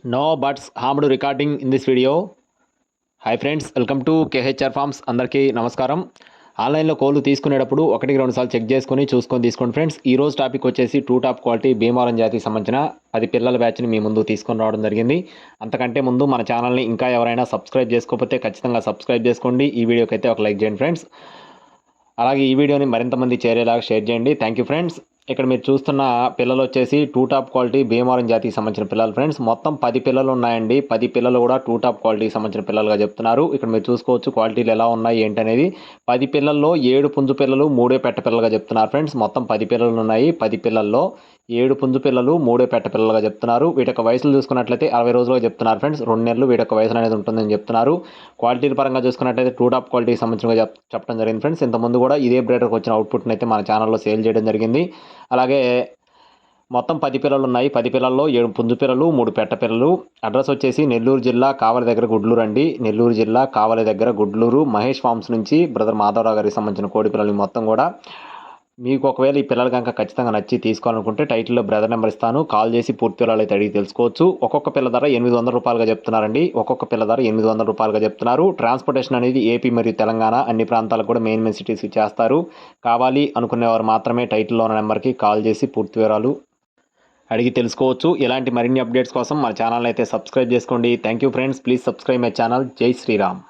No buts harmed recording in this video. Hi friends, welcome to KHR forms. అందరికీ నమస్కారం. ఆన్లైన్లో కోళ్ళు తీసుకునేటప్పుడు 1-2 సార్లు చెక్ చేసుకొని చూసుకొని తీసుకోండి ఫ్రెండ్స్. ఈ రోజు టాపిక్ వచ్చేసి టూ టాప్ క్వాలిటీ భీమవరం జాతికి సంబంధించిన 10 పిల్లల బ్యాచ్ని మీ ముందు తీసుకొని రావడం జరిగింది. అంతకంటే ముందు మన ఛానల్ని ఇంకా ఎవరైనా సబ్స్క్రైబ్ చేసుకోకపోతే ఖచ్చితంగా సబ్స్క్రైబ్ చేసుకోండి. ఈ వీడియోకి అయితే ఒక లైక్ చేయండి ఫ్రెండ్స్. అలాగే ఈ వీడియోని మరింత మంది చేరేలాగా షేర్ చేయండి. Thank you friends. ఇక్కడ మీరు చూస్తున్న పిల్లలు వచ్చేసి టూ టాప్ క్వాలిటీ భీమవరం జాతికి సంబంధించిన పిల్లలు ఫ్రెండ్స్. మొత్తం 10 పిల్లలు ఉన్నాయండి. 10 పిల్లలు కూడా టూ టాప్ క్వాలిటీకి సంబంధించిన పిల్లలుగా చెప్తున్నారు. ఇక్కడ మీరు చూసుకోవచ్చు క్వాలిటీలు ఎలా ఉన్నాయి ఏంటనేది. 10 పిల్లల్లో 7 పుంజు పిల్లలు 3 పెట్ట పిల్లలుగా చెప్తున్నారు ఫ్రెండ్స్. మొత్తం 10 పిల్లలు ఉన్నాయి. 10 పిల్లల్లో 7 పుంజు పిల్లలు 3 పెట్ట పిల్లలుగా చెప్తున్నారు. వీటి యొక్క వయసులు చూసుకున్నట్లయితే 60 రోజులుగా చెప్తున్నారు ఫ్రెండ్స్. 2 నెలలు వీటి యొక్క వయసు అనేది ఉంటుందని చెప్తున్నారు. క్వాలిటీల పరంగా చూసుకున్నట్లయితే టూ టాప్ క్వాలిటీకి సంబంధించిన చెప్పడం జరిగింది ఫ్రెండ్స్. ఇంతకుముందు కూడా ఇదే బ్రేడర్కి వచ్చిన అవుట్పుట్ని అయితే మన ఛానల్లో సేల్ చేయడం జరిగింది. అలాగే మొత్తం 10 పిల్లలు ఉన్నాయి. 10 పిల్లల్లో 7 పుంజు పిల్లలు 3 పెట్ట పిల్లలు. అడ్రస్ వచ్చేసి నెల్లూరు జిల్లా కావలి దగ్గర గుడ్లూరు అండి. నెల్లూరు జిల్లా కావలి దగ్గర గుడ్లూరు. మహేష్ ఫార్మ్స్ నుంచి బ్రదర్ మాధవరావు గారికి సంబంధించిన కోడి పిల్లలు మొత్తం కూడా. మీకు ఒకవేళ ఈ పిల్లలు కనుక ఖచ్చితంగా నచ్చి తీసుకోవాలనుకుంటే టైటిల్లో బ్రదర్ నెంబర్ ఇస్తాను. కాల్ చేసి పూర్తి వివరాలు అయితే అడిగి తెలుసుకోవచ్చు. ఒక్కొక్క పిల్ల ధర 800 రూపాయలుగా చెప్తున్నారండి. ఒక్కొక్క పిల్ల ధర 800 రూపాయలుగా చెప్తున్నారు. ట్రాన్స్పోర్టేషన్ అనేది ఏపీ మరియు తెలంగాణ అన్ని ప్రాంతాలకు కూడా మెయిన్ సిటీస్కి చేస్తారు. కావాలి అనుకునేవారు మాత్రమే టైటిల్లో ఉన్న నెంబర్కి కాల్ చేసి పూర్తి వివరాలు అడిగి తెలుసుకోవచ్చు. ఇలాంటి మరిన్ని అప్డేట్స్ కోసం మన ఛానల్ అయితే సబ్స్క్రైబ్ చేసుకోండి. Thank you friends. Please subscribe my channel. జై శ్రీరామ్.